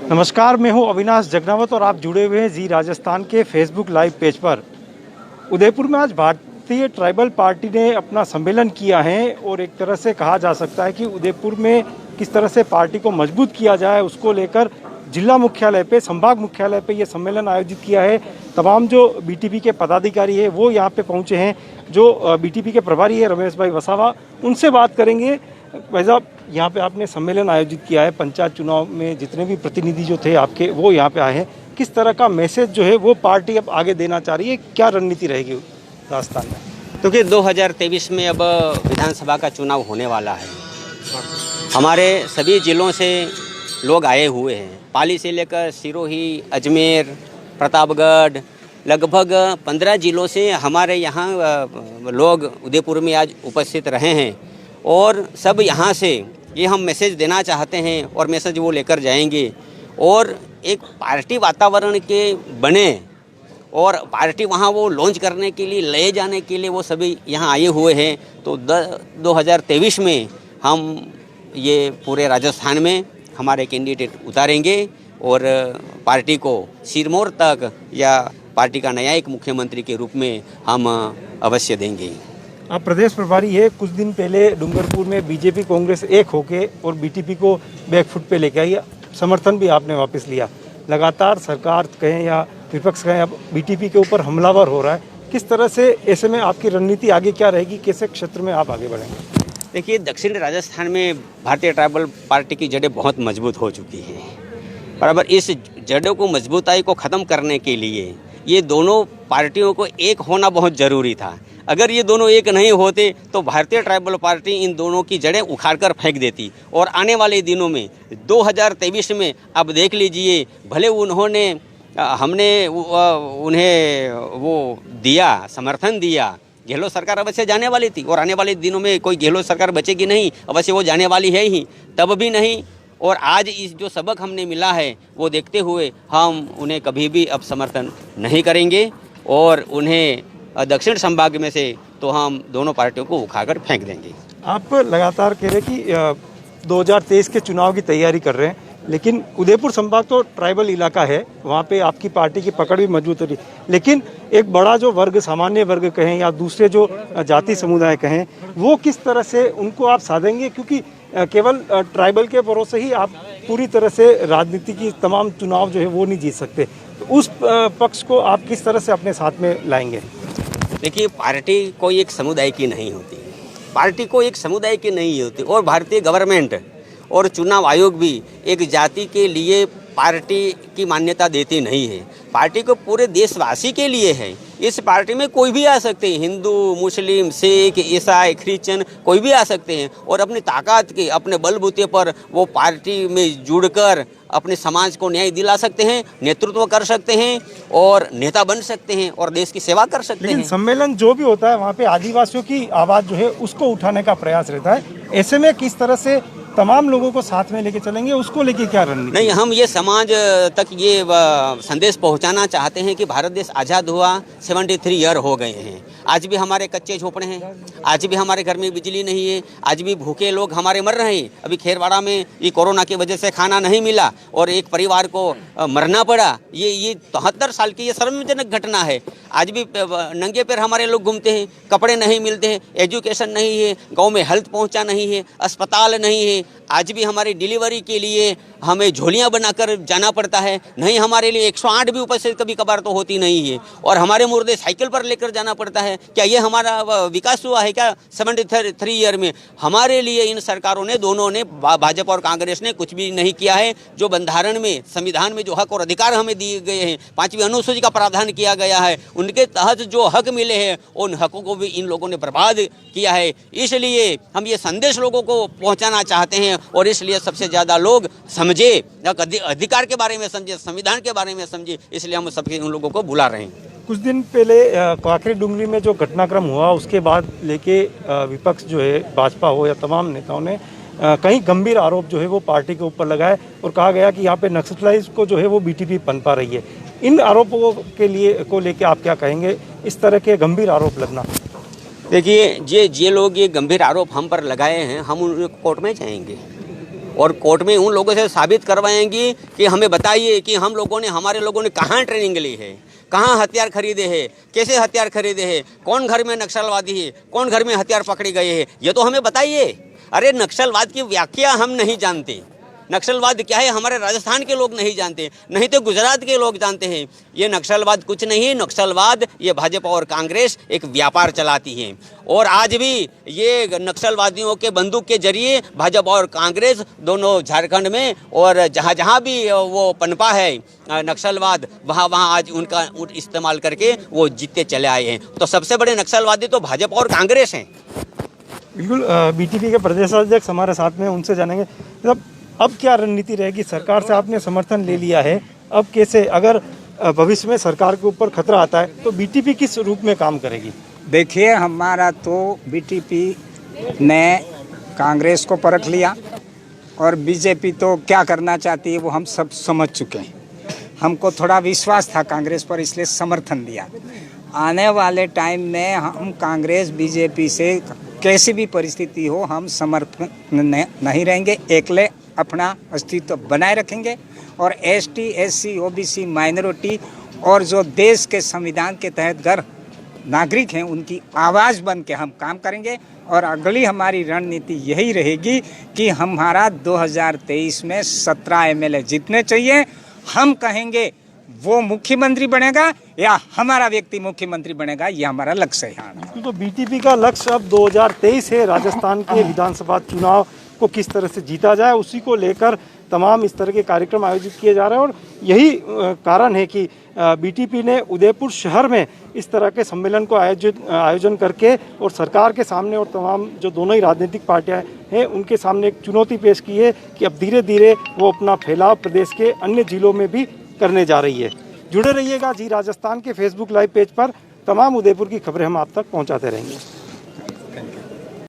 नमस्कार, मैं हूं अविनाश जगनावत और आप जुड़े हुए हैं जी राजस्थान के फेसबुक लाइव पेज पर। उदयपुर में आज भारतीय ट्राइबल पार्टी ने अपना सम्मेलन किया है और एक तरह से कहा जा सकता है कि उदयपुर में किस तरह से पार्टी को मजबूत किया जाए उसको लेकर जिला मुख्यालय पे, संभाग मुख्यालय पे ये सम्मेलन आयोजित किया है। तमाम जो बीटीपी के पदाधिकारी है वो यहाँ पे पहुँचे हैं। जो बीटीपी के प्रभारी है रमेश भाई वसावा, उनसे बात करेंगे। भाई साहब, यहाँ पे आपने सम्मेलन आयोजित किया है, पंचायत चुनाव में जितने भी प्रतिनिधि जो थे आपके वो यहाँ पे आए हैं। किस तरह का मैसेज जो है वो पार्टी अब आगे देना चाह रही है, क्या रणनीति रहेगी राजस्थान में? क्योंकि 2023 में अब विधानसभा का चुनाव होने वाला है। हमारे सभी जिलों से लोग आए हुए हैं, पाली से लेकर सिरोही, अजमेर, प्रतापगढ़, लगभग 15 जिलों से हमारे यहाँ लोग उदयपुर में आज उपस्थित रहे हैं और सब यहाँ से ये हम मैसेज देना चाहते हैं और मैसेज वो लेकर जाएंगे और एक पार्टी वातावरण के बने और पार्टी वहाँ वो लॉन्च करने के लिए, ले जाने के लिए वो सभी यहाँ आए हुए हैं। तो 2023 में हम ये पूरे राजस्थान में हमारे कैंडिडेट उतारेंगे और पार्टी को सिरमौर तक या पार्टी का नया एक मुख्यमंत्री के रूप में हम अवश्य देंगे। आप प्रदेश प्रभारी है, कुछ दिन पहले डूंगरपुर में बीजेपी कांग्रेस एक होके और बीटीपी को बैकफुट पे लेके आई, समर्थन भी आपने वापस लिया। लगातार सरकार कहें या विपक्ष कहें अब बीटीपी के ऊपर हमलावर हो रहा है। किस तरह से ऐसे में आपकी रणनीति आगे क्या रहेगी, कैसे क्षेत्र में आप आगे बढ़ेंगे? देखिए, दक्षिण राजस्थान में भारतीय ट्राइबल पार्टी की जड़ें बहुत मजबूत हो चुकी हैं। बराबर इस जड़ों को मजबूताई को ख़त्म करने के लिए ये दोनों पार्टियों को एक होना बहुत ज़रूरी था। अगर ये दोनों एक नहीं होते तो भारतीय ट्राइबल पार्टी इन दोनों की जड़ें उखाड़कर फेंक देती और आने वाले दिनों में 2023 में अब देख लीजिए, भले हमने उन्हें वो दिया, समर्थन दिया, गहलोत सरकार अवश्य जाने वाली थी और आने वाले दिनों में कोई गहलोत सरकार बचेगी नहीं, अवश्य वो जाने वाली है ही, तब भी नहीं। और आज इस जो सबक हमने मिला है वो देखते हुए हम उन्हें कभी भी अब समर्थन नहीं करेंगे और उन्हें दक्षिण संभाग में से तो हम दोनों पार्टियों को उखाड़कर फेंक देंगे। आप लगातार कह रहे कि 2023 के चुनाव की तैयारी कर रहे हैं, लेकिन उदयपुर संभाग तो ट्राइबल इलाका है, वहाँ पे आपकी पार्टी की पकड़ भी मजबूत हो रही है। लेकिन एक बड़ा जो वर्ग, सामान्य वर्ग कहें या दूसरे जो जाति समुदाय कहें, वो किस तरह से उनको आप साधेंगे? क्योंकि केवल ट्राइबल के भरोसे ही आप पूरी तरह से राजनीति की तमाम चुनाव जो है वो नहीं जीत सकते। तो उस पक्ष को आप किस तरह से अपने साथ में लाएंगे? देखिए, पार्टी कोई एक समुदाय की नहीं होती, पार्टी को एक समुदाय की नहीं होती और भारतीय गवर्नमेंट और चुनाव आयोग भी एक जाति के लिए पार्टी की मान्यता देती नहीं है। पार्टी को पूरे देशवासी के लिए है। इस पार्टी में कोई भी आ सकते हैं, हिंदू, मुस्लिम, सिख, ईसाई, क्रिश्चियन, कोई भी आ सकते हैं और अपनी ताकत के, अपने बलबूते पर वो पार्टी में जुड़कर अपने समाज को न्याय दिला सकते हैं, नेतृत्व कर सकते हैं और नेता बन सकते हैं और देश की सेवा कर सकते हैं। लेकिन सम्मेलन जो भी होता है वहाँ पे आदिवासियों की आवाज़ जो है उसको उठाने का प्रयास रहता है। ऐसे में किस तरह से तमाम लोगों को साथ में लेके चलेंगे, उसको लेके क्या रणनीति? नहीं, हम ये समाज तक ये संदेश पहुंचाना चाहते हैं कि भारत देश आज़ाद हुआ 73 ईयर हो गए हैं, आज भी हमारे कच्चे झोपड़े हैं, आज भी हमारे घर में बिजली नहीं है, आज भी भूखे लोग हमारे मर रहे हैं। अभी खेरवाड़ा में ये कोरोना की वजह से खाना नहीं मिला और एक परिवार को मरना पड़ा। ये 73 साल की ये शर्मजनक घटना है। आज भी नंगे पैर हमारे लोग घूमते हैं, कपड़े नहीं मिलते हैं, एजुकेशन नहीं है, गांव में हेल्थ पहुंचा नहीं है, अस्पताल नहीं है। आज भी हमारी डिलीवरी के लिए हमें झोलियां बनाकर जाना पड़ता है। नहीं, हमारे लिए 108 भी उपस्थित कभी कभार तो होती नहीं है और हमारे मुर्दे साइकिल पर लेकर जाना पड़ता है। क्या ये हमारा विकास हुआ है क्या 73 ईयर में? हमारे लिए इन सरकारों ने, दोनों ने, भाजपा और कांग्रेस ने कुछ भी नहीं किया है। जो बंधारण में, संविधान में जो हक और अधिकार हमें दिए गए हैं, 5वीं अनुसूची का प्रावधान किया गया है, उनके तहत जो हक मिले हैं उन हकों को भी इन लोगों ने बर्बाद किया है। इसलिए हम ये संदेश लोगों को पहुंचाना चाहते हैं और इसलिए सबसे ज़्यादा लोग समझे, अधिकार के बारे में समझे, संविधान के बारे में समझे, इसलिए हम सबके उन लोगों को बुला रहे हैं। कुछ दिन पहले काकरी डुंगरी में जो घटनाक्रम हुआ उसके बाद लेके विपक्ष जो है, भाजपा हो या तमाम नेताओं ने कई गंभीर आरोप जो है वो पार्टी के ऊपर लगाए और कहा गया कि यहाँ पे नक्सलाइज को जो है वो बीटीपी पनपा रही है। इन आरोपों को लेके आप क्या कहेंगे, इस तरह के गंभीर आरोप लगना? देखिए, ये लोग ये गंभीर आरोप हम पर लगाए हैं, हम उनको कोर्ट में जाएंगे और कोर्ट में उन लोगों से साबित करवाएंगी कि हमें बताइए कि हमारे लोगों ने कहाँ ट्रेनिंग ली है, कहाँ हथियार खरीदे हैं, कैसे हथियार खरीदे हैं, कौन घर में नक्सलवादी है, कौन घर में हथियार पकड़े गए हैं, ये तो हमें बताइए। अरे नक्सलवाद की व्याख्या हम नहीं जानते, नक्सलवाद क्या है हमारे राजस्थान के लोग नहीं जानते, नहीं तो गुजरात के लोग जानते हैं। ये नक्सलवाद कुछ नहीं, नक्सलवाद ये भाजपा और कांग्रेस एक व्यापार चलाती है। और आज भी ये नक्सलवादियों के बंदूक के जरिए भाजपा और कांग्रेस दोनों झारखंड में और जहाँ जहाँ भी वो पनपा है नक्सलवाद, वहाँ आज उनका इस्तेमाल करके वो जीतते चले आए हैं। तो सबसे बड़े नक्सलवादी तो भाजपा और कांग्रेस हैं। बिल्कुल, बीटीपी के प्रदेश अध्यक्ष हमारे साथ में, उनसे जानेंगे मतलब अब क्या रणनीति रहेगी। सरकार से आपने समर्थन ले लिया है, अब कैसे, अगर भविष्य में सरकार के ऊपर खतरा आता है तो बीटीपी किस रूप में काम करेगी? देखिए, हमारा तो बीटीपी ने कांग्रेस को परख लिया और बीजेपी तो क्या करना चाहती है वो हम सब समझ चुके हैं। हमको थोड़ा विश्वास था कांग्रेस पर, इसलिए समर्थन दिया। आने वाले टाइम में हम कांग्रेस बीजेपी से कैसी भी परिस्थिति हो हम समर्थन नहीं रहेंगे, एकले अपना अस्तित्व बनाए रखेंगे और एसटी, एससी, ओबीसी, माइनॉरिटी और जो देश के संविधान के तहत घर नागरिक हैं उनकी आवाज़ बन के हम काम करेंगे। और अगली हमारी रणनीति यही रहेगी कि हमारा 2023 में 17 एमएलए जीतने चाहिए। हम कहेंगे वो मुख्यमंत्री बनेगा या हमारा व्यक्ति मुख्यमंत्री बनेगा, ये हमारा लक्ष्य है। तो बीटीपी का लक्ष्य अब 2023 है, राजस्थान के विधानसभा चुनाव को किस तरह से जीता जाए, उसी को लेकर तमाम इस तरह के कार्यक्रम आयोजित किए जा रहे हैं। और यही कारण है कि बीटीपी ने उदयपुर शहर में इस तरह के सम्मेलन को आयोजन करके और सरकार के सामने और तमाम जो दोनों ही राजनीतिक पार्टियां हैं उनके सामने एक चुनौती पेश की है कि अब धीरे धीरे वो अपना फैलाव प्रदेश के अन्य जिलों में भी करने जा रही है। जुड़े रहिएगा जी राजस्थान के फेसबुक लाइव पेज पर, तमाम उदयपुर की खबरें हम आप तक पहुंचाते रहेंगे।